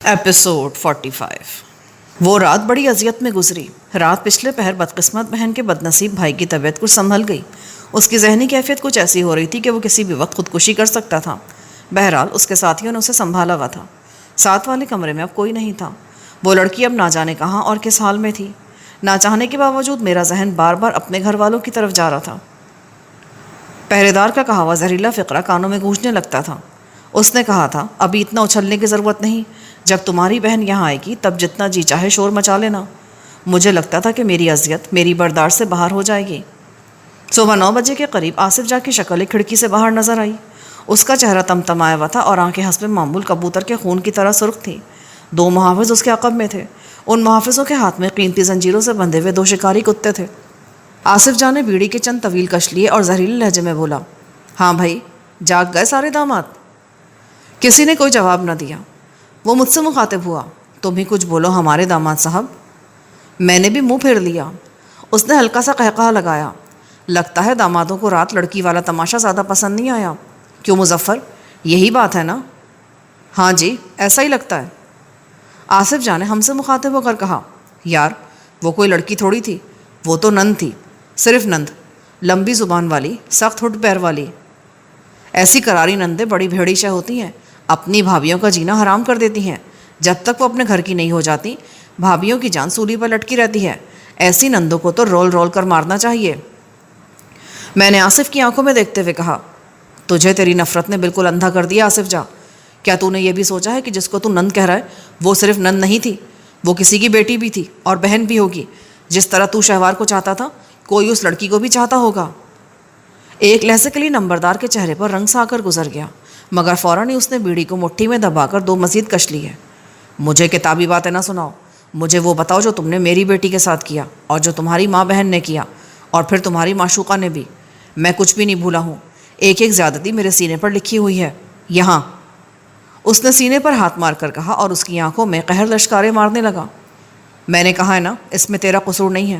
Episode 45۔ وہ رات بڑی اذیت میں گزری۔ رات پچھلے پہر بدقسمت بہن کے بدنصیب بھائی کی طبیعت کچھ سنبھل گئی۔ اس کی ذہنی کیفیت کچھ ایسی ہو رہی تھی کہ وہ کسی بھی وقت خودکشی کر سکتا تھا۔ بہرحال اس کے ساتھیوں نے اسے سنبھالا ہوا تھا۔ ساتھ والے کمرے میں اب کوئی نہیں تھا۔ وہ لڑکی اب نہ جانے کہاں اور کس حال میں تھی۔ نہ چاہنے کے باوجود میرا ذہن بار بار اپنے گھر والوں کی طرف جا رہا تھا۔ پہرے دار کا کہا ہوا زہریلا فقرہ کانوں میں گونجنے لگتا تھا۔ اس نے کہا تھا ابھی اتنا اچھلنے کی ضرورت نہیں، جب تمہاری بہن یہاں آئے گی تب جتنا جی چاہے شور مچا لینا۔ مجھے لگتا تھا کہ میری اذیت میری برداشت سے باہر ہو جائے گی۔ صبح 9 بجے کے قریب آصف جا کی شکل ایک کھڑکی سے باہر نظر آئی۔ اس کا چہرہ تمتمایا ہوا تھا اور آنکھیں حسب معمول کبوتر کے خون کی طرح سرخ تھیں۔ 2 محافظ اس کے عقب میں تھے۔ ان محافظوں کے ہاتھ میں قیمتی زنجیروں سے بندھے ہوئے 2 شکاری کتے تھے۔ آصف جا نے بیڑی کے چند طویل کش لیے اور زہریلے لہجے میں بولا، ہاں بھائی، جاگ گئے سارے داماد؟ کسی نے کوئی جواب نہ دیا۔ وہ مجھ سے مخاطب ہوا، تم ہی کچھ بولو ہمارے داماد صاحب۔ میں نے بھی منہ پھیر لیا۔ اس نے ہلکا سا قہقہہ لگایا، لگتا ہے دامادوں کو رات لڑکی والا تماشا زیادہ پسند نہیں آیا۔ کیوں مظفر، یہی بات ہے نا؟ ہاں جی، ایسا ہی لگتا ہے۔ آصف جان نے ہم سے مخاطب ہو کر کہا، یار وہ کوئی لڑکی تھوڑی تھی، وہ تو نند تھی، صرف نند، لمبی زبان والی، سخت ہٹ پیر والی۔ ایسی کراری نندیں بڑی بھیڑی شے ہوتی ہیں، اپنی بھابھیوں کا جینا حرام کر دیتی ہیں۔ جب تک وہ اپنے گھر کی نہیں ہو جاتی بھابھیوں کی جان سولی پر لٹکی رہتی ہے۔ ایسی نندوں کو تو رول رول کر مارنا چاہیے۔ میں نے آصف کی آنکھوں میں دیکھتے ہوئے کہا، تجھے تیری نفرت نے بالکل اندھا کر دیا آصف جا۔ کیا تو نے یہ بھی سوچا ہے کہ جس کو تو نند کہہ رہا ہے وہ صرف نند نہیں تھی، وہ کسی کی بیٹی بھی تھی اور بہن بھی ہوگی۔ جس طرح تو شہوار کو چاہتا تھا کوئی اس لڑکی کو بھی چاہتا ہوگا۔ ایک لحظے کے لیے نمبردار کے چہرے پر رنگ سا آ کر گزر گیا، مگر فوراً ہی اس نے بیڑی کو مٹھی میں دبا کر 2 مزید کش لی ہے۔ مجھے کتابی باتیں نہ سناؤ، مجھے وہ بتاؤ جو تم نے میری بیٹی کے ساتھ کیا اور جو تمہاری ماں بہن نے کیا اور پھر تمہاری معشوقہ نے بھی۔ میں کچھ بھی نہیں بھولا ہوں، ایک ایک زیادتی میرے سینے پر لکھی ہوئی ہے، یہاں۔ اس نے سینے پر ہاتھ مار کر کہا اور اس کی آنکھوں میں قہر لشکارے مارنے لگا۔ میں نے کہا ہے نا، اس میں تیرا قصور نہیں ہے۔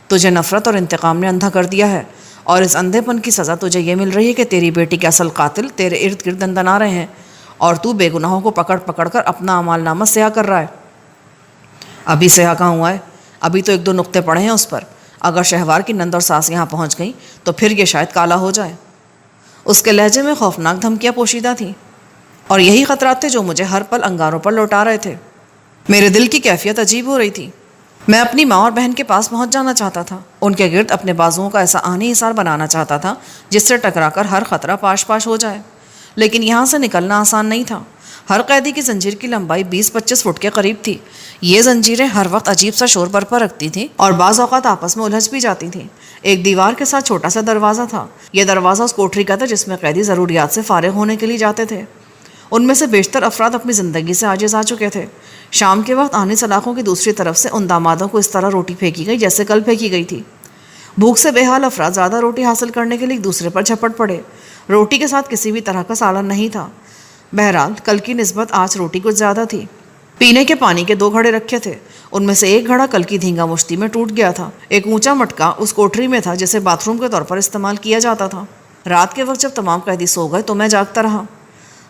تجھے نفرت اور انتقام نے اندھا کر دیا ہے، اور اس اندھے پن کی سزا تجھے یہ مل رہی ہے کہ تیری بیٹی کے اصل قاتل تیرے ارد گرد دندنا رہے ہیں، اور تو بے گناہوں کو پکڑ پکڑ کر اپنا اعمال نامہ سیاہ کر رہا ہے۔ ابھی سیاہ کہاں ہوا ہے؟ ابھی تو 1-2 نقطے پڑے ہیں اس پر۔ اگر شہوار کی نند اور ساس یہاں پہنچ گئیں تو پھر یہ شاید کالا ہو جائے۔ اس کے لہجے میں خوفناک دھمکیاں پوشیدہ تھیں، اور یہی خطرات تھے جو مجھے ہر پل انگاروں پر لوٹا رہے تھے۔ میرے دل کی کیفیت عجیب ہو رہی تھی۔ میں اپنی ماں اور بہن کے پاس پہنچ جانا چاہتا تھا، ان کے گرد اپنے بازوؤں کا ایسا آہنی حصار بنانا چاہتا تھا جس سے ٹکرا کر ہر خطرہ پاش پاش ہو جائے۔ لیکن یہاں سے نکلنا آسان نہیں تھا۔ ہر قیدی کی زنجیر کی لمبائی 20-25 فٹ کے قریب تھی۔ یہ زنجیریں ہر وقت عجیب سا شور برپا رکھتی تھیں اور بعض اوقات آپس میں الجھ بھی جاتی تھیں۔ ایک دیوار کے ساتھ چھوٹا سا دروازہ تھا۔ یہ دروازہ اس کوٹری کا تھا جس میں قیدی ضروریات سے فارغ ہونے کے لیے جاتے تھے۔ ان میں سے بیشتر افراد اپنی زندگی سے عاجز آ چکے تھے۔ شام کے وقت آنے سلاخوں کی دوسری طرف سے ان دامادوں کو اس طرح روٹی پھینکی گئی جیسے کل پھینکی گئی تھی۔ بھوک سے بے حال افراد زیادہ روٹی حاصل کرنے کے لیے ایک دوسرے پر جھپٹ پڑے۔ روٹی کے ساتھ کسی بھی طرح کا سالن نہیں تھا۔ بہرحال کل کی نسبت آج روٹی کچھ زیادہ تھی۔ پینے کے پانی کے 2 گھڑے رکھے تھے، ان میں سے ایک گھڑا کل کی دھینگا مشتی میں ٹوٹ گیا تھا۔ ایک اونچا مٹکا اس کوٹری میں تھا جسے باتھ روم کے طور پر استعمال کیا جاتا تھا۔ رات کے وقت جب تمام قیدی سو گئے تو میں جاگتا رہا۔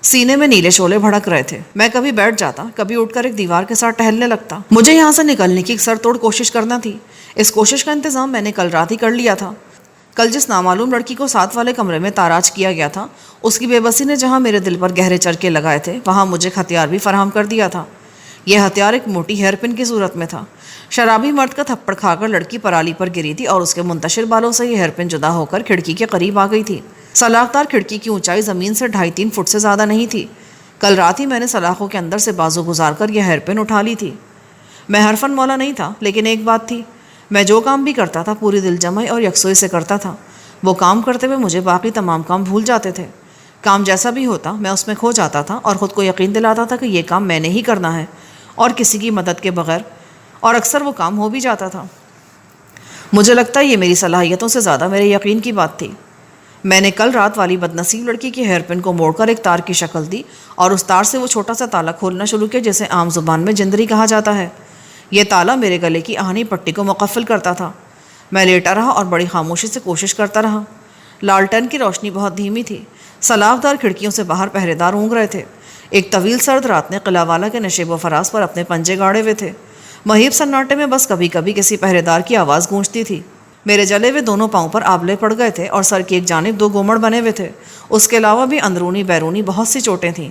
سینے میں نیلے شعلے بھڑک رہے تھے۔ میں کبھی بیٹھ جاتا، کبھی اٹھ کر ایک دیوار کے ساتھ ٹہلنے لگتا۔ مجھے یہاں سے نکلنے کی ایک سر توڑ کوشش کرنا تھی۔ اس کوشش کا انتظام میں نے کل رات ہی کر لیا تھا۔ کل جس نامعلوم لڑکی کو ساتھ والے کمرے میں تاراج کیا گیا تھا، اس کی بے بسی نے جہاں میرے دل پر گہرے چرکے لگائے تھے وہاں مجھے ایک ہتھیار بھی فراہم کر دیا تھا۔ یہ ہتھیار ایک موٹی ہیئر پن کی صورت میں تھا۔ شرابی مرد کا تھپڑ کھا کر لڑکی پرالی پر گری تھی اور اس کے منتشر بالوں سے یہ ہیئر پن جدا ہو کر کھڑکی کے قریب آ گئی تھی۔ سلاخدار کھڑکی کی اونچائی زمین سے 2.5-3 فٹ سے زیادہ نہیں تھی۔ کل رات ہی میں نے سلاخوں کے اندر سے بازو گزار کر یہ ہیئر پن اٹھا لی تھی۔ میں حرفن مولا نہیں تھا، لیکن ایک بات تھی، میں جو کام بھی کرتا تھا پوری دل جمعی اور یکسوئی سے کرتا تھا۔ وہ کام کرتے ہوئے مجھے باقی تمام کام بھول جاتے تھے۔ کام جیسا بھی ہوتا میں اس میں کھو جاتا تھا اور خود کو یقین دلاتا تھا کہ یہ کام میں نے ہی کرنا ہے اور کسی کی مدد کے بغیر، اور اکثر وہ کام ہو بھی جاتا تھا۔ مجھے لگتا ہے یہ میری صلاحیتوں سے زیادہ میرے یقین کی بات تھی۔ میں نے کل رات والی بدنصیب لڑکی کے ہیئر پن کو موڑ کر ایک تار کی شکل دی اور اس تار سے وہ چھوٹا سا تالا کھولنا شروع کیا جسے عام زبان میں جندری کہا جاتا ہے۔ یہ تالا میرے گلے کی آہنی پٹی کو مقفل کرتا تھا۔ میں لیٹا رہا اور بڑی خاموشی سے کوشش کرتا رہا۔ لالٹین کی روشنی بہت دھیمی تھی۔ سلاخدار کھڑکیوں سے باہر پہرے دار اونگ رہے تھے۔ ایک طویل سرد رات نے قلعہ والا کے نشیب و فراز پر اپنے پنجے گاڑے ہوئے تھے۔ مہیب سناٹے میں بس کبھی کبھی کسی پہرے دار کی آواز گونجتی تھی۔ میرے جلے ہوئے دونوں پاؤں پر آبلے پڑ گئے تھے اور سر کی ایک جانب 2 گومڑ بنے ہوئے تھے۔ اس کے علاوہ بھی اندرونی بیرونی بہت سی چوٹیں تھیں۔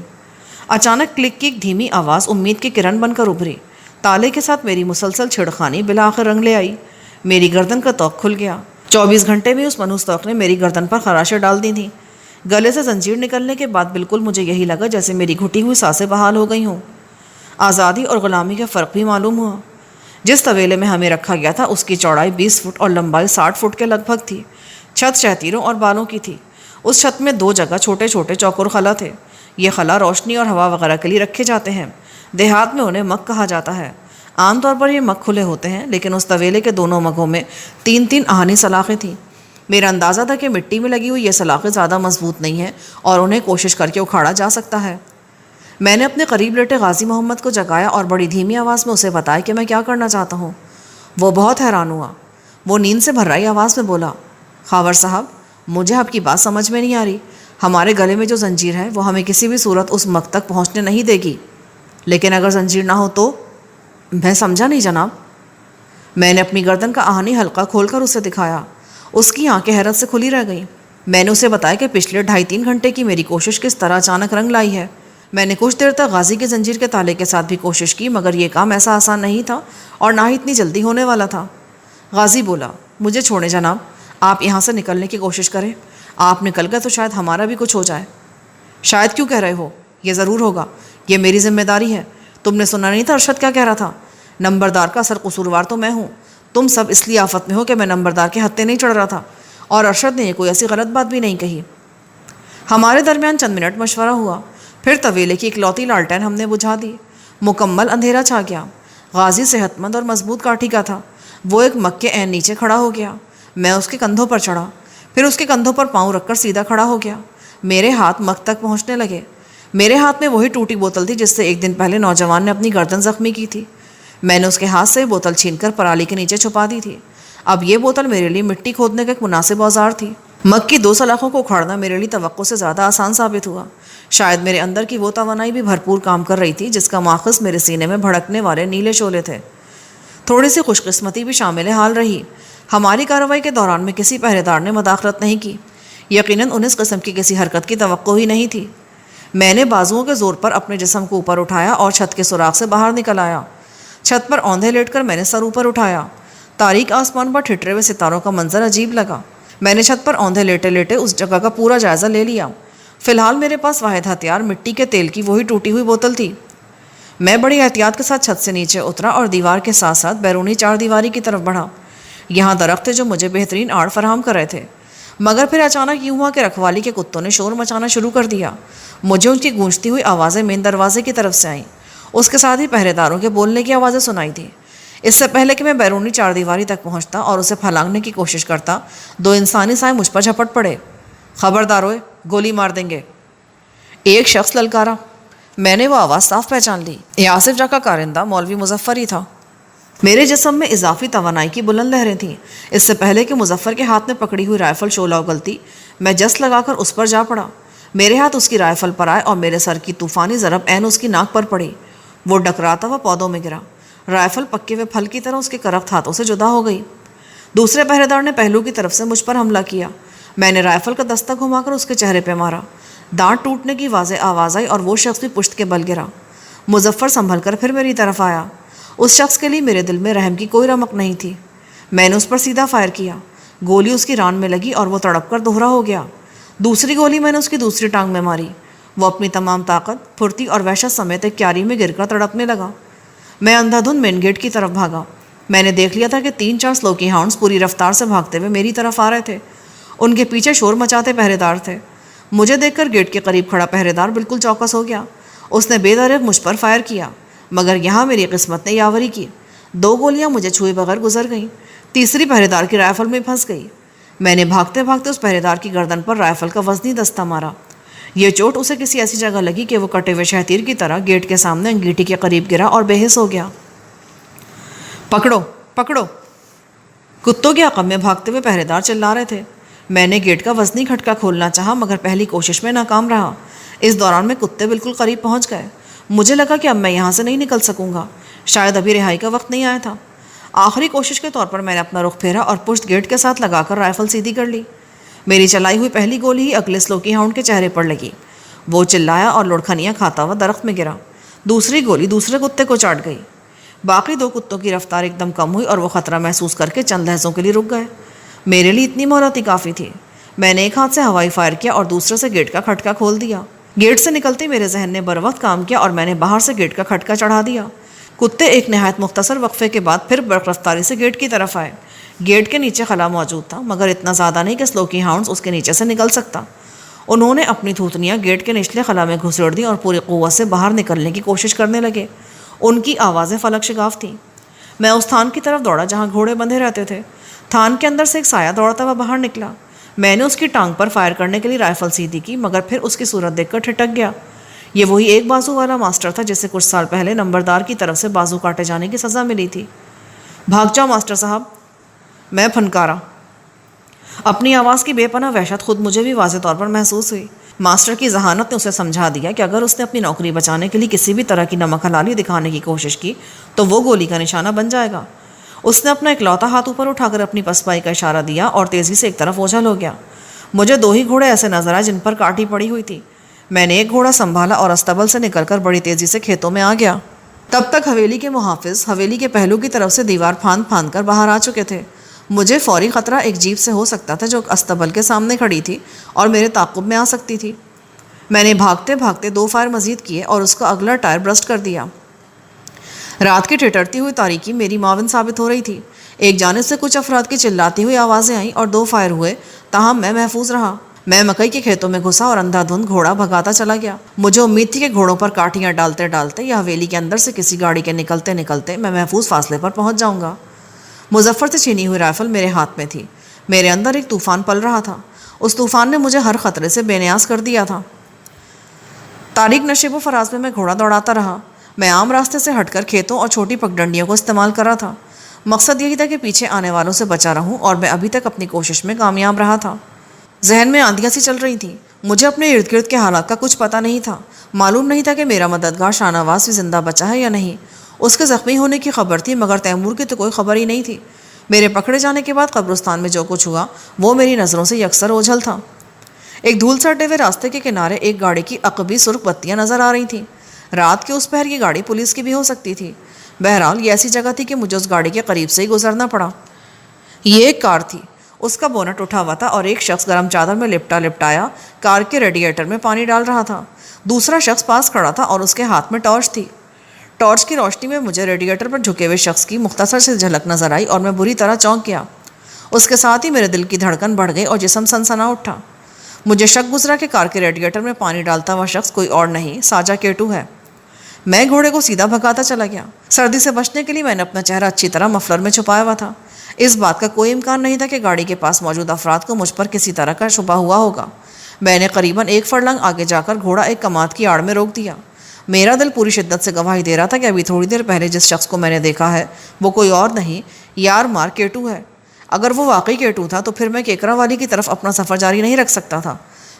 اچانک کلک کی ایک دھیمی آواز امید کی کرن بن کر ابھری۔ تالے کے ساتھ میری مسلسل چھڑخانی بالآخر رنگ لے آئی۔ میری گردن کا توق کھل گیا۔ 24 گھنٹے میں اس منوس توق نے میری گردن پر خراشیں ڈال دی تھیں۔ گلے سے زنجیر نکلنے کے بعد بالکل مجھے یہی لگا جیسے میری گھٹی ہوئی سانسیں بحال ہو گئی ہوں۔ آزادی اور غلامی کا فرق بھی معلوم ہوا۔ جس طویلے میں ہمیں رکھا گیا تھا اس کی چوڑائی 20 فٹ اور لمبائی 60 فٹ کے لگ بھگ تھی۔ چھت شہتیروں اور بالوں کی تھی۔ اس چھت میں 2 جگہ چھوٹے چھوٹے چوکور خلا تھے۔ یہ خلا روشنی اور ہوا وغیرہ کے لیے رکھے جاتے ہیں۔ دیہات میں انہیں مگ کہا جاتا ہے۔ عام طور پر یہ مگ کھلے ہوتے ہیں، لیکن اس طویلے کے دونوں مگوں میں 3 آہنی سلاخیں تھیں۔ میرا اندازہ تھا کہ مٹی میں لگی ہوئی یہ سلاخیں زیادہ مضبوط نہیں ہیں اور انہیں کوشش کر کے اکھاڑا جا سکتا ہے۔ میں نے اپنے قریب لیٹے غازی محمد کو جگایا اور بڑی دھیمی آواز میں اسے بتایا کہ میں کیا کرنا چاہتا ہوں۔ وہ بہت حیران ہوا۔ وہ نیند سے بھر رہی آواز میں بولا، خاور صاحب، مجھے آپ کی بات سمجھ میں نہیں آ رہی۔ ہمارے گلے میں جو زنجیر ہے وہ ہمیں کسی بھی صورت اس مگ تک پہنچنے نہیں دے گی۔ لیکن اگر زنجیر نہ ہو تو؟ میں سمجھا نہیں جناب۔ میں نے اپنی گردن کا آہنی حلقہ کھول کر اسے دکھایا۔ اس کی آنکھیں حیرت سے کھلی رہ گئیں۔ میں نے اسے بتایا کہ پچھلے 2.5-3 گھنٹے کی میری کوشش کس طرح اچانک رنگ لائی ہے۔ میں نے کچھ دیر تک غازی کی زنجیر کے تالے کے ساتھ بھی کوشش کی، مگر یہ کام ایسا آسان نہیں تھا اور نہ ہی اتنی جلدی ہونے والا تھا۔ غازی بولا، مجھے چھوڑیں جناب، آپ یہاں سے نکلنے کی کوشش کریں۔ آپ نکل گئے تو شاید ہمارا بھی کچھ ہو جائے۔ شاید کیوں کہہ رہے ہو؟ یہ ضرور ہوگا، یہ میری ذمہ داری ہے۔ تم نے سنا نہیں تھا ارشد کیا کہہ رہا تھا؟ نمبردار کا اصل قصوروار تو میں ہوں۔ تم سب اس لیے آفت میں ہو کہ میں نمبردار کے ہتھے نہیں چڑھ رہا تھا، اور ارشد نے یہ کوئی ایسی غلط بات بھی نہیں کہی۔ ہمارے درمیان چند منٹ مشورہ ہوا، پھر طویلے کی اکلوتی لالٹین ہم نے بجھا دی۔ مکمل اندھیرا چھا گیا۔ غازی صحت مند اور مضبوط کاٹھی کا تھا۔ وہ ایک مگ کے عین نیچے کھڑا ہو گیا۔ میں اس کے کندھوں پر چڑھا، پھر اس کے کندھوں پر پاؤں رکھ کر سیدھا کھڑا ہو گیا۔ میرے ہاتھ مگ تک پہنچنے لگے۔ میرے ہاتھ میں وہی ٹوٹی بوتل تھی جس سے ایک دن پہلے نوجوان نے اپنی گردن زخمی کی تھی۔ میں نے اس کے ہاتھ سے بوتل چھین کر پرالی کے نیچے چھپا دی تھی۔ اب یہ بوتل میرے لیے مٹی کھودنے کا ایک مناسب اوزار تھی۔ مگ کی 2 سلاخوں کو اکھاڑنا میرے لیے توقع سے زیادہ آسان ثابت ہوا۔ شاید میرے اندر کی وہ توانائی بھی بھرپور کام کر رہی تھی جس کا ماخذ میرے سینے میں بھڑکنے والے نیلے شعلے تھے۔ تھوڑی سی خوش قسمتی بھی شامل حال رہی۔ ہماری کارروائی کے دوران میں کسی پہرے دار نے مداخلت نہیں کی۔ یقیناً انہیں اس قسم کی کسی حرکت کی توقع ہی نہیں تھی۔ میں نے بازوؤں کے زور پر اپنے جسم کو اوپر اٹھایا اور چھت کے سوراخ سے باہر نکل آیا۔ چھت پر اوندھے لیٹ کر میں نے سر اوپر اٹھایا۔ تاریک آسمان پر ٹھٹرے ہوئے ستاروں کا منظر عجیب لگا۔ میں نے چھت پر اوندھے لیٹے لیٹے اس جگہ کا پورا جائزہ لے لیا۔ فی الحال میرے پاس واحد ہتھیار مٹی کے تیل کی وہی ٹوٹی ہوئی بوتل تھی۔ میں بڑی احتیاط کے ساتھ چھت سے نیچے اترا اور دیوار کے ساتھ ساتھ بیرونی 4 دیواری کی طرف بڑھا۔ یہاں درخت تھے جو مجھے بہترین آڑ فراہم کر رہے تھے، مگر پھر اچانک یوں ہوا کہ رکھوالی کے کتوں نے شور مچانا شروع کر دیا۔ مجھے ان کی گونجتی ہوئی آوازیں مین دروازے کی طرف سے آئیں۔ اس کے ساتھ ہی پہرے داروں کے بولنے کی آوازیں سنائی تھیں۔ اس سے پہلے کہ میں بیرونی 4 دیواری تک پہنچتا اور اسے پھلانگنے کی کوشش کرتا، 2 انسانی سائے مجھ پر جھپٹ پڑے۔ خبردار ہوئے، گولی مار دیں گے، ایک شخص للکارا۔ میں نے وہ آواز صاف پہچان لی۔ یہ آصف جا کا کارندہ مولوی مظفر ہی تھا۔ میرے جسم میں اضافی توانائی کی بلند لہریں تھیں۔ اس سے پہلے کہ مظفر کے ہاتھ میں پکڑی ہوئی رائفل شعلہ اگلتی، میں جس لگا کر اس پر جا پڑا۔ میرے ہاتھ اس کی رائفل پر آئے اور میرے سر کی طوفانی ضرب عین اس کی ناک پر پڑی۔ وہ ڈکراتا ہوا پودوں میں گرا۔ رائفل پکے ہوئے پھل کی طرح اس کے کرخت ہاتھوں سے جدا ہو گئی۔ دوسرے پہرے دار نے پہلو کی طرف سے مجھ پر حملہ کیا۔ میں نے رائفل کا دستہ گھما کر اس کے چہرے پہ مارا۔ دانت ٹوٹنے کی واضح آواز آئی اور وہ شخص بھی پشت کے بل گرا۔ مظفر سنبھل کر پھر میری طرف آیا۔ اس شخص کے لیے میرے دل میں رحم کی کوئی رمق نہیں تھی۔ میں نے اس پر سیدھا فائر کیا۔ گولی اس کی ران میں لگی اور وہ تڑپ کر دوہرا ہو گیا۔ دوسری گولی میں نے اس کی دوسری ٹانگ میں ماری۔ وہ اپنی تمام طاقت، پھرتی اور وحشت سمیت ایک کیاری میں گر کر تڑپنے لگا۔ میں اندھا دھند مین گیٹ کی طرف بھاگا۔ میں نے دیکھ لیا تھا کہ 3-4 سلوکی ہاؤنڈز پوری رفتار سے بھاگتے ہوئے میری طرف آ رہے تھے۔ ان کے پیچھے شور مچاتے پہرے دار تھے۔ مجھے دیکھ کر گیٹ کے قریب کھڑا پہرے دار بالکل چوکس ہو گیا۔ اس نے بے دریغ مجھ پر فائر کیا، مگر یہاں میری قسمت نے یاوری کی۔ 2 گولیاں مجھے چھوئے بغیر گزر گئیں۔ تیسری پہرے دار کی رائفل میں پھنس گئی۔ میں نے بھاگتے بھاگتے اس پہرے دار کی گردن پر رائفل کا وزنی دستہ مارا۔ یہ چوٹ اسے کسی ایسی جگہ لگی کہ وہ کٹے ہوئے شہتیر کی طرح گیٹ کے سامنے انگیٹھی کے قریب گرا اور بے حس ہو گیا۔ پکڑو پکڑو! کتوں کے عقب میں بھاگتے ہوئے پہرے دار چلا رہے تھے۔ میں نے گیٹ کا وزنی کھٹکا کھولنا چاہا، مگر پہلی کوشش میں ناکام رہا۔ اس دوران میں کتے بالکل قریب پہنچ گئے۔ مجھے لگا کہ اب میں یہاں سے نہیں نکل سکوں گا، شاید ابھی رہائی کا وقت نہیں آیا تھا۔ آخری کوشش کے طور پر میں نے اپنا رخ پھیرا اور پشت گیٹ کے ساتھ لگا کر رائفل سیدھی کر لی۔ میری چلائی ہوئی پہلی گولی ہی اگلے سلوکی ہاؤنڈ کے چہرے پر لگی۔ وہ چلایا اور لڑکھنیاں کھاتا ہوا درخت میں گرا۔ دوسری گولی دوسرے کتے کو چاٹ گئی۔ باقی دو کتوں کی رفتار ایک دم کم ہوئی اور وہ خطرہ محسوس کر کے چند لحظوں کے لیے رک گئے۔ میرے لیے اتنی مہلت ہی کافی تھی۔ میں نے ایک ہاتھ سے ہوائی فائر کیا اور دوسرے سے گیٹ کا کھٹکا کھول دیا۔ گیٹ سے نکلتے میرے ذہن نے بر وقت کام کیا اور میں نے باہر سے گیٹ کا کھٹکا چڑھا دیا۔ کتے ایک نہایت مختصر وقفے کے بعد پھر برق رفتاری سے گیٹ کی طرف آئے۔ گیٹ کے نیچے خلا موجود تھا، مگر اتنا زیادہ نہیں کہ سلوکی ہاؤنڈز اس کے نیچے سے نکل سکتا۔ انہوں نے اپنی تھوتنیاں گیٹ کے نچلے خلا میں گھسیڑ دیں اور پوری قوت سے باہر نکلنے کی کوشش کرنے لگے۔ ان کی آوازیں فلک شگاف تھیں۔ میں اس تھان کی طرف دوڑا جہاں گھوڑے بندھے رہتے تھے۔ تھان کے اندر سے ایک سایہ دوڑتا ہوا باہر نکلا۔ میں نے اس کی ٹانگ پر فائر کرنے کے لیے رائفل سیدھی کی، مگر پھر اس کی صورت دیکھ کر ٹھٹک گیا۔ یہ وہی ایک بازو والا ماسٹر تھا جسے کچھ سال پہلے نمبردار کی طرف سے بازو کاٹے جانے کی سزا ملی تھی۔ بھاگ جاؤ ماسٹر صاحب، میں پھنکارا۔ اپنی آواز کی بے پناہ وحشت خود مجھے بھی واضح طور پر محسوس ہوئی۔ ماسٹر کی ذہانت نے اسے سمجھا دیا کہ اگر اس نے اپنی نوکری بچانے کے لیے کسی بھی طرح کی نمک حلالی دکھانے کی کوشش کی تو وہ گولی کا نشانہ بن جائے گا۔ اس نے اپنا اکلوتا ہاتھ اوپر اٹھا کر اپنی پسپائی کا اشارہ دیا اور تیزی سے ایک طرف اوجھل ہو گیا۔ مجھے دو ہی گھوڑے ایسے نظر آئے جن پر کاٹی پڑی ہوئی تھی۔ میں نے ایک گھوڑا سنبھالا اور استبل سے نکل کر بڑی تیزی سے کھیتوں میں آ گیا۔ تب تک حویلی کے محافظ حویلی کے پہلو کی طرف سے دیوار پھاند پھاند کر باہر آ چکے تھے۔ مجھے فوری خطرہ ایک جیپ سے ہو سکتا تھا جو استبل کے سامنے کھڑی تھی اور میرے تعاقب میں آ سکتی تھی۔ میں نے بھاگتے بھاگتے 2 فائر مزید کیے اور اس کا اگلا ٹائر برسٹ کر دیا۔ رات کی ٹھٹرتی ہوئی تاریکی میری معاون ثابت ہو رہی تھی۔ ایک جانب سے کچھ افراد کی چلاتی ہوئی آوازیں آئیں اور 2 فائر ہوئے، تاہم میں محفوظ رہا۔ میں مکئی کے کھیتوں میں گھسا اور اندھا دھند گھوڑا بھگاتا چلا گیا۔ مجھے امید تھی کہ گھوڑوں پر کاٹیاں ڈالتے ڈالتے یا حویلی کے اندر سے کسی گاڑی کے نکلتے نکلتے میں محفوظ فاصلے پر پہنچ جاؤں گا۔ مظفر سے چھینی ہوئی رائفل میرے ہاتھ میں تھی۔ میرے اندر ایک طوفان پل رہا تھا۔ اس طوفان نے مجھے ہر خطرے سے بے نیاز کر دیا تھا۔ تاریک نشیب و فراز میں گھوڑا دوڑاتا رہا۔ میں عام راستے سے ہٹ کر کھیتوں اور چھوٹی پگڈنڈیوں کو استعمال کر رہا تھا۔ مقصد یہی تھا کہ پیچھے آنے والوں سے بچا رہوں، اور میں ابھی تک اپنی کوشش میں کامیاب رہا تھا۔ ذہن میں آندیاں سی چل رہی تھیں۔ مجھے اپنے ارد گرد کے حالات کا کچھ پتہ نہیں تھا۔ معلوم نہیں تھا کہ میرا مددگار شاہ نواز بھی زندہ بچا ہے یا نہیں۔ اس کے زخمی ہونے کی خبر تھی، مگر تیمور کی تو کوئی خبر ہی نہیں تھی۔ میرے پکڑے جانے کے بعد قبرستان میں جو کچھ ہوا وہ میری نظروں سے یکسر اوجھل تھا۔ ایک دھول سے ہٹے ہوئے راستے کے کنارے ایک گاڑی کی عقبی سرخ بتیاں نظر آ رہی تھیں۔ رات کے اس پہر کی گاڑی پولیس کی بھی ہو سکتی تھی۔ بہرحال یہ ایسی جگہ تھی کہ مجھے اس گاڑی کے قریب سے ہی گزرنا پڑا۔ یہ ایک کار تھی۔ اس کا بونٹ اٹھا ہوا تھا اور ایک شخص گرم چادر میں لپٹایا کار کے ریڈیٹر میں پانی ڈال رہا تھا۔ دوسرا شخص پاس کھڑا تھا اور اس کے ہاتھ میں ٹارچ تھی۔ ٹارچ کی روشنی میں مجھے ریڈیٹر پر جھکے ہوئے شخص کی مختصر سے جھلک نظر آئی اور میں بری طرح چونک گیا۔ اس کے ساتھ ہی میرے دل کی دھڑکن بڑھ گئی اور جسم سنسنا اٹھا۔ مجھے شک گزرا کہ کار کے ریڈیٹر میں پانی ڈالتا ہوا شخص کوئی اور نہیں، ساجا کیٹو ہے۔ میں گھوڑے کو سیدھا بھگاتا چلا گیا۔ سردی سے بچنے کے لیے میں نے اپنا چہرہ اچھی طرح مفلر میں چھپایا ہوا تھا۔ اس بات کا کوئی امکان نہیں تھا کہ گاڑی کے پاس موجود افراد کو مجھ پر کسی طرح کا شبہ ہوا ہوگا۔ میں نے قریباً 1 فرلنگ آگے جا کر گھوڑا ایک کماد کی آڑ میں روک دیا۔ میرا دل پوری شدت سے گواہی دے رہا تھا کہ ابھی تھوڑی دیر پہلے جس شخص کو میں نے دیکھا ہے وہ کوئی اور نہیں، یار مار کیٹو ہے۔ اگر وہ واقعی کیٹو تھا تو پھر میں کیکرا والی کی طرف اپنا سفر جاری نہیں رکھ سکتا تھا۔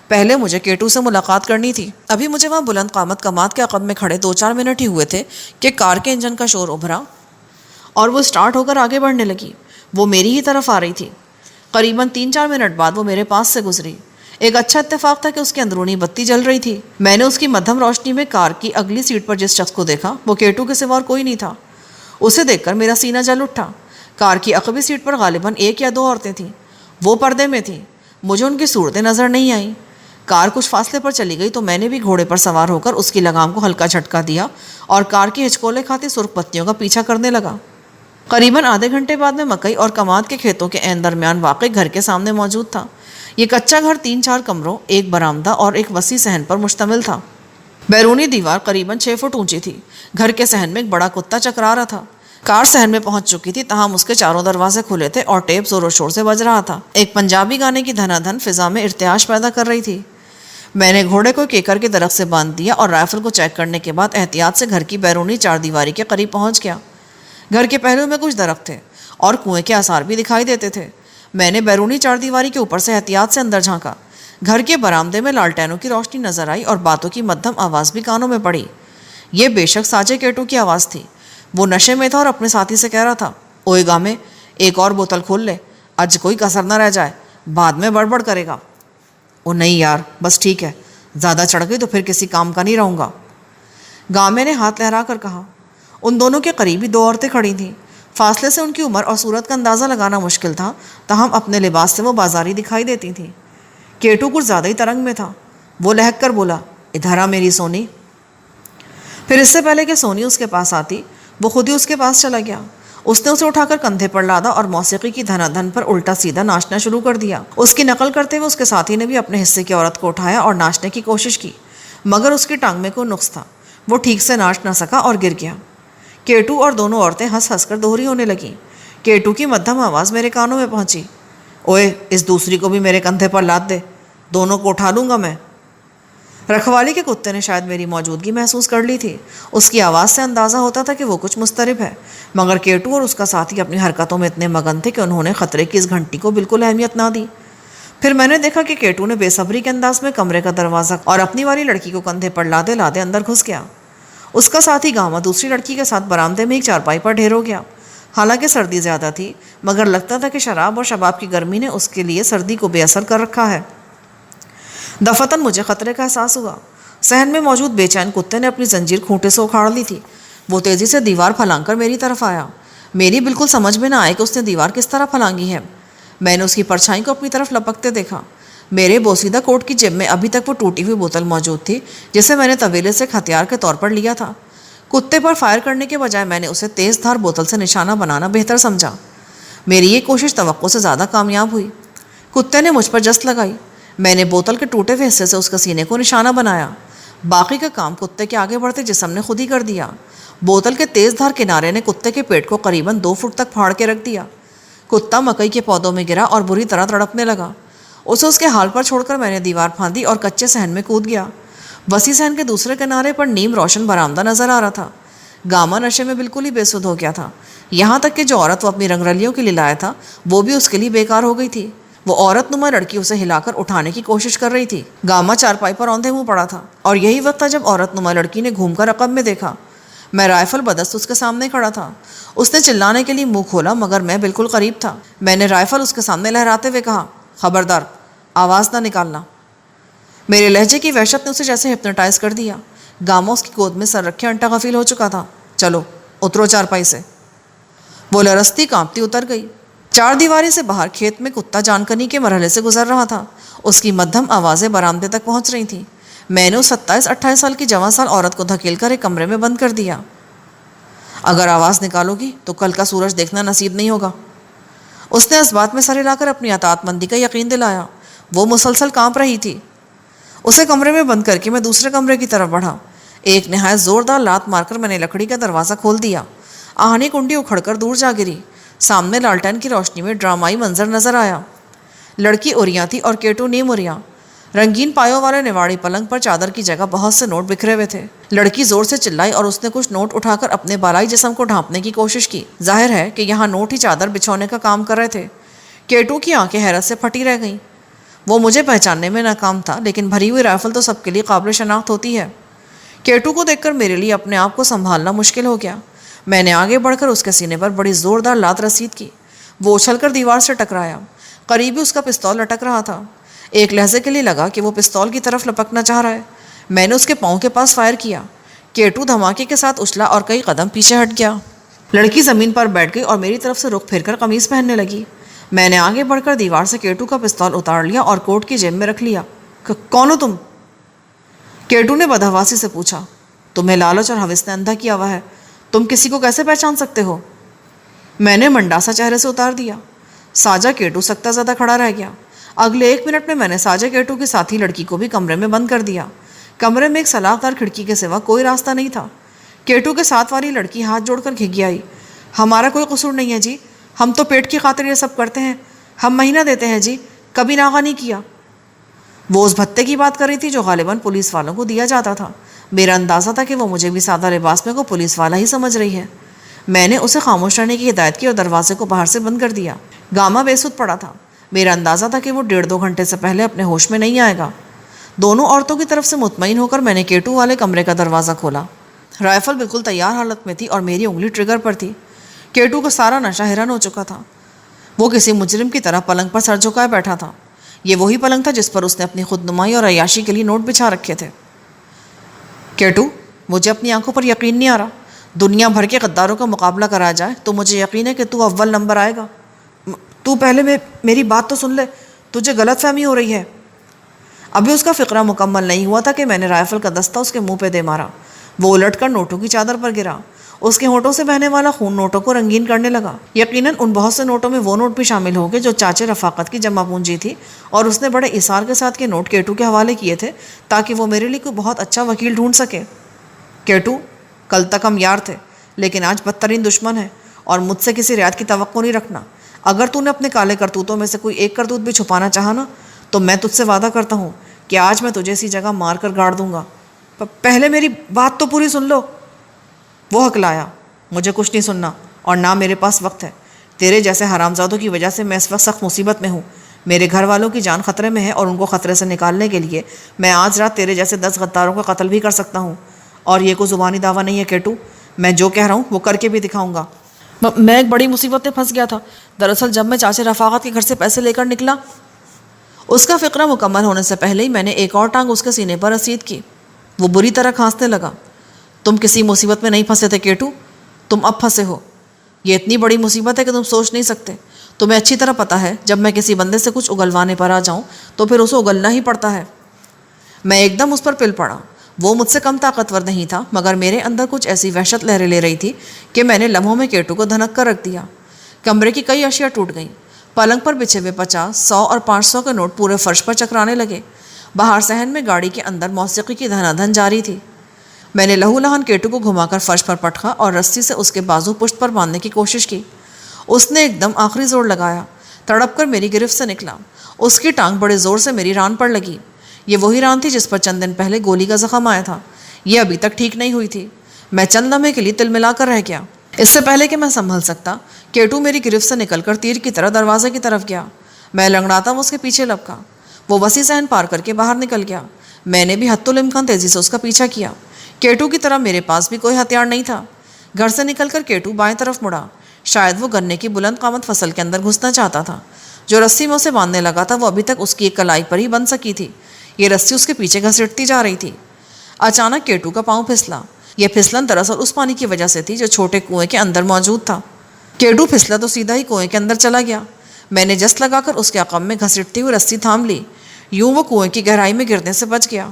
پہلے مجھے کیٹو سے ملاقات کرنی تھی۔ ابھی مجھے وہاں بلند قامت کماد کے عقب میں کھڑے 2-4 منٹ ہی ہوئے تھے کہ کار کے انجن کا شور ابھرا اور وہ سٹارٹ ہو کر آگے بڑھنے لگی۔ وہ میری ہی طرف آ رہی تھی۔ قریباً 3-4 منٹ بعد وہ میرے پاس سے گزری۔ ایک اچھا اتفاق تھا کہ اس کی اندرونی بتی جل رہی تھی۔ میں نے اس کی مدھم روشنی میں کار کی اگلی سیٹ پر جس شخص کو دیکھا وہ کیٹو کے سوا اور کوئی نہیں تھا۔ اسے دیکھ کر میرا سینہ جل اٹھا۔ کار کی عقبی سیٹ پر غالباً 1 یا 2 عورتیں تھیں۔ وہ پردے میں تھیں۔ مجھے ان کی صورتیں نظر نہیں آئیں۔ کار کچھ فاصلے پر چلی گئی تو میں نے بھی گھوڑے پر سوار ہو کر اس کی لگام کو ہلکا جھٹکا دیا اور کار کی ہچکولے کھاتی سرخ پتیوں کا پیچھا کرنے لگا۔ قریباً آدھے گھنٹے بعد میں مکئی اور کماد کے کھیتوں کے عین درمیان واقع گھر کے سامنے موجود تھا۔ یہ کچا گھر 3-4 کمروں، ایک برآمدہ اور ایک وسیع صحن پر مشتمل تھا۔ بیرونی دیوار قریباً 6 فٹ اونچی تھی۔ گھر کے صحن میں ایک بڑا کتا چکرا رہا تھا۔ کار صحن میں پہنچ چکی تھی، تاہم اس کے چاروں دروازے کھلے تھے اور ٹیپ زور و شور سے بج رہا تھا۔ ایک پنجابی گانے کی دھنا دھن فضا میں ارتعاش پیدا کر رہی تھی۔ میں نے گھوڑے کو کیکر کے درخت سے باندھ دیا اور رائفل کو چیک کرنے کے بعد احتیاط سے گھر کی بیرونی 4 دیواری کے قریب پہنچ گیا۔ گھر کے پہلو میں کچھ درخت تھے اور کنویں کے آثار بھی دکھائی دیتے تھے۔ میں نے بیرونی 4 دیواری کے اوپر سے احتیاط سے اندر جھانکا۔ گھر کے برآمدے میں لالٹینوں کی روشنی نظر آئی اور باتوں کی مدھم آواز بھی کانوں میں پڑی۔ یہ بے شک ساجے کیٹو کی آواز تھی۔ وہ نشے میں تھا اور اپنے ساتھی سے کہہ رہا تھا، اوئے گامے، ایک اور بوتل کھول لے، آج کوئی کسر نہ رہ جائے، بعد میں بڑبڑ کرے گا۔ او نہیں یار، بس ٹھیک ہے، زیادہ چڑھ گئی تو پھر کسی کام کا نہیں رہوں گا۔ گامے نے ہاتھ لہرا کر کہا۔ ان دونوں کے قریبی دو عورتیں کھڑی تھیں۔ فاصلے سے ان کی عمر اور صورت کا اندازہ لگانا مشکل تھا، تاہم اپنے لباس سے وہ بازاری دکھائی دیتی تھیں۔ کیٹو کچھ زیادہ ہی ترنگ میں تھا۔ وہ لہک کر بولا، ادھر آ میری سونی۔ پھر اس سے پہلے کہ سونی اس کے پاس آتی، وہ خود ہی اس کے پاس چلا گیا۔ اس نے اسے اٹھا کر کندھے پر لادا اور موسیقی کی دھنا دھن پر الٹا سیدھا ناچنا شروع کر دیا۔ اس کی نقل کرتے ہوئے اس کے ساتھی نے بھی اپنے حصے کی عورت کو اٹھایا اور ناچنے کی کوشش کی، مگر اس کی ٹانگ میں کوئی نقص تھا، وہ ٹھیک سے ناچ نہ سکا اور گر گیا۔ کیٹو اور دونوں عورتیں ہنس ہنس کر دوہری ہونے لگیں۔ کیٹو کی مدھم آواز میرے کانوں میں پہنچی، اوئے اس دوسری کو بھی میرے کندھے پر لاد دے، دونوں کو اٹھا لوں گا میں۔ رکھوالی کے کتے نے شاید میری موجودگی محسوس کر لی تھی۔ اس کی آواز سے اندازہ ہوتا تھا کہ وہ کچھ مضطرب ہے، مگر کیٹو اور اس کا ساتھی اپنی حرکتوں میں اتنے مگن تھے کہ انہوں نے خطرے کی اس گھنٹی کو بالکل اہمیت نہ دی۔ پھر میں نے دیکھا کہ کیٹو نے بے صبری کے انداز میں کمرے کا دروازہ اور اپنی والی لڑکی کو کندھے پر لادے لادے اندر گھس گیا۔ اس کا ساتھی گاما دوسری لڑکی کے ساتھ برآمدے میں ایک چارپائی پر ڈھیر ہو گیا۔ حالانکہ سردی زیادہ تھی، مگر لگتا تھا کہ شراب اور شباب کی گرمی نے اس کے لیے سردی کو بے اثر کر رکھا ہے۔ دفتن مجھے خطرے کا احساس ہوا۔ صحن میں موجود بے چین کتے نے اپنی زنجیر کھوٹے سے اکھاڑ لی تھی۔ وہ تیزی سے دیوار پھلانگ کر میری طرف آیا۔ میری بالکل سمجھ میں نہ آئے کہ اس نے دیوار کس طرح پھلانگی ہے۔ میں نے اس کی پرچھائی کو اپنی طرف لپکتے دیکھا۔ میرے بوسیدہ کوٹ کی جیب میں ابھی تک وہ ٹوٹی ہوئی بوتل موجود تھی جسے میں نے طویلے سے ایک ہتھیار کے طور پر لیا تھا۔ کتے پر فائر کرنے کے بجائے میں نے اسے تیز دھار بوتل سے نشانہ بنانا بہتر سمجھا۔ میری یہ کوشش توقع سے زیادہ کامیاب ہوئی۔ کتے نے مجھ پر جست لگائی۔ میں نے بوتل کے ٹوٹے ہوئے حصے سے اس کے سینے کو نشانہ بنایا۔ باقی کا کام کتے کے آگے بڑھتے جسم نے خود ہی کر دیا۔ بوتل کے تیز دھار کنارے نے کتے کے پیٹ کو قریباً 2 فٹ تک پھاڑ کے رکھ دیا۔ کتا مکئی کے پودوں میں گرا اور بری طرح تڑپنے لگا۔ اسے اس کے حال پر چھوڑ کر میں نے دیوار پھاندی اور کچے صحن میں کود گیا۔ وسیع صحن کے دوسرے کنارے پر نیم روشن برآمدہ نظر آ رہا تھا۔ گاما نشے میں بالکل ہی بے سدھ ہو گیا تھا، یہاں تک کہ جو عورت وہ اپنی رنگ رلیوں کے لیے لایا تھا وہ بھی اس کے لیے بیکار ہو گئی تھی۔ وہ عورت نما لڑکی اسے ہلا کر اٹھانے کی کوشش کر رہی تھی۔ گاما چارپائی پر اوندھے منہ پڑا تھا اور یہی وقت تھا جب عورت نما لڑکی نے گھوم کر عقب میں دیکھا۔ میں رائفل بدست اس کے سامنے کھڑا تھا۔ اس نے چلانے کے لیے منہ کھولا مگر میں بالکل قریب تھا۔ میں نے رائفل اس کے سامنے لہراتے ہوئے کہا، خبردار، آواز نہ نکالنا۔ میرے لہجے کی وحشت نے اسے جیسے ہپنوٹائز کر دیا۔ گاما اس کی گود میں سر رکھے انٹا غفیل ہو چکا تھا۔ چلو اترو چارپائی سے۔ وہ لرزتی کانپتی اتر گئی۔ 4 دیواری سے باہر کھیت میں کتا جانکنی کے مرحلے سے گزر رہا تھا۔ اس کی مدھم آوازیں برآمدے تک پہنچ رہی تھیں۔ میں نے اس 27-28 سال کی جوان سال عورت کو دھکیل کر ایک کمرے میں بند کر دیا۔ اگر آواز نکالو گی تو کل کا سورج دیکھنا نصیب نہیں ہوگا۔ اس نے اس بات میں سر ہلا کر اپنی اطاعت مندی کا یقین دلایا۔ وہ مسلسل کانپ رہی تھی۔ اسے کمرے میں بند کر کے میں دوسرے کمرے کی طرف بڑھا۔ ایک نہایت زوردار لات مار کر میں نے لکڑی کا دروازہ کھول دیا۔ آہنی کنڈی اکھڑ کر دور جا گری۔ سامنے لالٹین کی روشنی میں ڈرامائی منظر نظر آیا۔ لڑکی اوریاں تھی اور کیٹو نیم اوریاں۔ رنگین پایوں والے نواڑی پلنگ پر چادر کی جگہ بہت سے نوٹ بکھرے ہوئے تھے۔ لڑکی زور سے چلائی اور اس نے کچھ نوٹ اٹھا کر اپنے بالائی جسم کو ڈھانپنے کی کوشش کی۔ ظاہر ہے کہ یہاں نوٹ ہی چادر بچھونے کا کام کر رہے تھے۔ کیٹو کی آنکھیں حیرت سے پھٹی رہ گئیں۔ وہ مجھے پہچاننے میں ناکام تھا، لیکن بھری ہوئی رائفل تو سب کے لیے قابل شناخت ہوتی ہے۔ کیٹو کو دیکھ کر میرے لیے اپنے آپ کو سنبھالنا مشکل ہو گیا۔ میں نے آگے بڑھ کر اس کے سینے پر بڑی زوردار لات رسید کی۔ وہ اچھل کر دیوار سے ٹکرایا۔ قریبی اس کا پستول لٹک رہا تھا۔ ایک لحظے کے لیے لگا کہ وہ پستول کی طرف لپکنا چاہ رہا ہے۔ میں نے اس کے پاؤں کے پاس فائر کیا۔ کیٹو دھماکے کے ساتھ اچھلا اور کئی قدم پیچھے ہٹ گیا۔ لڑکی زمین پر بیٹھ گئی اور میری طرف سے رخ پھیر کر قمیص پہننے لگی۔ میں نے آگے بڑھ کر دیوار سے کیٹو کا پستول اتار لیا اور کوٹ کی جیب میں رکھ لیا۔ کون ہو تم؟ کیٹو نے بدحواسی سے پوچھا۔ تمہیں لالچ اور ہوس نے اندھا کیا ہوا ہے، تم کسی کو کیسے پہچان سکتے ہو؟ میں نے منڈاسا چہرے سے اتار دیا۔ ساجا کیٹو سکتا زدہ کھڑا رہ گیا۔ اگلے 1 منٹ میں نے ساجا کیٹو کی ساتھی لڑکی کو بھی کمرے میں بند کر دیا۔ کمرے میں ایک سلاخدار کھڑکی کے سوا کوئی راستہ نہیں تھا۔ کیٹو کے ساتھ والی لڑکی ہاتھ جوڑ کر گھگی آئی۔ ہمارا کوئی قصور نہیں ہے جی، ہم تو پیٹ کی خاطر یہ سب کرتے ہیں، ہم مہینہ دیتے ہیں جی، کبھی ناغہ نہیں کیا۔ وہ اس بھتے کی بات کر رہی تھی جو غالباً پولیس والوں کو دیا جاتا تھا۔ میرا اندازہ تھا کہ وہ مجھے بھی سادہ لباس میں کو پولیس والا ہی سمجھ رہی ہے۔ میں نے اسے خاموش رہنے کی ہدایت کی اور دروازے کو باہر سے بند کر دیا۔ گاما بے سود پڑا تھا۔ میرا اندازہ تھا کہ وہ 1.5-2 گھنٹے سے پہلے اپنے ہوش میں نہیں آئے گا۔ دونوں عورتوں کی طرف سے مطمئن ہو کر میں نے کیٹو والے کمرے کا دروازہ کھولا۔ رائفل بالکل تیار حالت میں تھی اور میری انگلی ٹریگر پر تھی۔ کیٹو کا سارا نشہ حیران ہو چکا تھا۔ وہ کسی مجرم کی طرح پلنگ پر سر جھکائے بیٹھا تھا۔ یہ وہی پلنگ تھا جس پر اس نے اپنی خود نمائی اور عیاشی کے لیے نوٹ بچھا رکھے تھے۔ کیٹو، مجھے اپنی آنکھوں پر یقین نہیں آ رہا۔ دنیا بھر کے غداروں کا مقابلہ کرا جائے تو مجھے یقین ہے کہ تو اول نمبر آئے گا۔ تو پہلے میری بات تو سن لے، تجھے غلط فہمی ہو رہی ہے۔ ابھی اس کا فقرہ مکمل نہیں ہوا تھا کہ میں نے رائفل کا دستہ اس کے منہ پہ دے مارا۔ وہ الٹ کر نوٹوں کی چادر پر گرا۔ اس کے ہونٹوں سے بہنے والا خون نوٹوں کو رنگین کرنے لگا۔ یقیناً ان بہت سے نوٹوں میں وہ نوٹ بھی شامل ہو گئے جو چاچے رفاقت کی جمع پونجی تھی، اور اس نے بڑے اثار کے ساتھ یہ نوٹ کیٹو کے حوالے کیے تھے تاکہ وہ میرے لیے کوئی بہت اچھا وکیل ڈھونڈ سکے۔ کیٹو، کل تک ہم یار تھے لیکن آج بدترین دشمن ہے، اور مجھ سے کسی رعایت کی توقع نہیں رکھنا۔ اگر تو نے اپنے کالے کرتوتوں میں سے کوئی ایک کرتوت بھی چھپانا چاہا نا، تو میں تجھ سے وعدہ کرتا ہوں کہ آج میں تجھے اسی جگہ مار کر گاڑ دوں گا۔ پہلے میری بات تو پوری سن لو۔ وہ ہکلایا، مجھے کچھ نہیں سننا اور نہ میرے پاس وقت ہے۔ تیرے جیسے حرامزادوں کی وجہ سے میں اس وقت سخت مصیبت میں ہوں۔ میرے گھر والوں کی جان خطرے میں ہے اور ان کو خطرے سے نکالنے کے لیے میں آج رات تیرے جیسے 10 غداروں کا قتل بھی کر سکتا ہوں۔ اور یہ کوئی زبانی دعویٰ نہیں ہے کیٹو، میں جو کہہ رہا ہوں وہ کر کے بھی دکھاؤں گا۔ میں ایک بڑی مصیبت میں پھنس گیا تھا۔ دراصل جب میں چاچے رفاقت کے گھر سے پیسے لے کر نکلا، اس کا فقرہ مکمل ہونے سے پہلے ہی میں نے ایک اور ٹانگ اس کے سینے پر رسید کی۔ وہ بری طرح کھانسنے لگا۔ تم کسی مصیبت میں نہیں پھنسے تھے کیٹو، تم اب پھنسے ہو۔ یہ اتنی بڑی مصیبت ہے کہ تم سوچ نہیں سکتے۔ تمہیں اچھی طرح پتہ ہے جب میں کسی بندے سے کچھ اگلوانے پر آ جاؤں تو پھر اسے اگلنا ہی پڑتا ہے۔ میں ایک دم اس پر پل پڑا۔ وہ مجھ سے کم طاقتور نہیں تھا، مگر میرے اندر کچھ ایسی وحشت لہریں لے رہی تھی کہ میں نے لمحوں میں کیٹو کو دھنک کر رکھ دیا۔ کمرے کی کئی اشیاء ٹوٹ گئیں۔ پلنگ پر بچھے ہوئے 50، 100 اور 500 کے نوٹ پورے فرش پر چکرانے لگے۔ باہر صحن میں گاڑی کے اندر موسیقی کی دھنا دھن جاری تھی۔ میں نے لہو لہن کیٹو کو گھما کر فرش پر پٹکا اور رسی سے اس کے بازو پشت پر باندھنے کی کوشش کی۔ اس نے ایک دم آخری زور لگایا، تڑپ کر میری گرفت سے نکلا۔ اس کی ٹانگ بڑے زور سے میری ران پر لگی۔ یہ وہی ران تھی جس پر چند دن پہلے گولی کا زخم آیا تھا۔ یہ ابھی تک ٹھیک نہیں ہوئی تھی۔ میں چند لمحے کے لیے تل ملا کر رہ گیا۔ اس سے پہلے کہ میں سنبھل سکتا، کیٹو میری گرفت سے نکل کر تیر کی طرح دروازے کی طرف گیا۔ میں لنگڑاتا وہ اس کے پیچھے لپکا۔ وہ وسیع صحن پار کر کے باہر نکل گیا۔ میں نے بھی حتی الامکان تیزی سے اس کا پیچھا کیا۔ کیٹو کی طرح میرے پاس بھی کوئی ہتھیار نہیں تھا۔ گھر سے نکل کر کیٹو بائیں طرف مڑا۔ شاید وہ گنے کی بلند قامت فصل کے اندر گھسنا چاہتا تھا۔ جو رسی میں اسے باندھنے لگا تھا وہ ابھی تک اس کی ایک کلائی پر ہی بن سکی تھی۔ یہ رسی اس کے پیچھے گھسیٹتی جا رہی تھی۔ اچانک کیٹو کا پاؤں پھسلا۔ یہ پھسلن دراصل اس پانی کی وجہ سے تھی جو چھوٹے کنویں کے اندر موجود تھا۔ کیٹو پھسلا تو سیدھا ہی کنویں کے اندر چلا گیا۔ میں نے جس لگا کر اس کے عقب میں گھسیٹتی ہوئی رسی تھام لی۔ یوں وہ کنویں کی گہرائی میں گرنے سے بچ گیا۔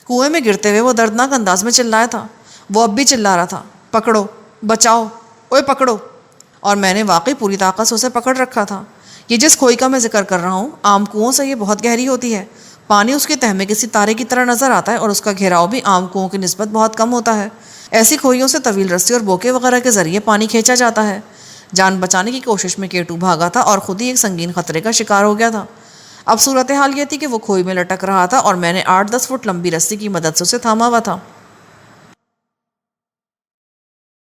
کنویں میں گرتے ہوئے وہ دردناک انداز میں چلایا تھا۔ وہ اب بھی چلا رہا تھا، پکڑو، بچاؤ، اوے پکڑو۔ اور میں نے واقعی پوری طاقت سے اسے پکڑ رکھا تھا۔ یہ جس کھوئی کا میں ذکر کر رہا ہوں، عام کنووں سے یہ بہت گہری ہوتی ہے۔ پانی اس کی تہہ میں کسی تارے کی طرح نظر آتا ہے اور اس کا گھیراؤ بھی عام کنووں کی نسبت بہت کم ہوتا ہے۔ ایسی کھوئیوں سے طویل رسی اور بوکے وغیرہ کے ذریعے پانی کھینچا جاتا ہے۔ جان بچانے کی کوشش میں کیٹو بھاگا تھا اور خود ہی ایک سنگین خطرے کا شکار ہو گیا تھا۔ اب صورتحال یہ تھی کہ وہ کھوئی میں لٹک رہا تھا اور میں نے 8-10 فٹ لمبی رسی کی مدد سے اسے تھاما ہوا تھا۔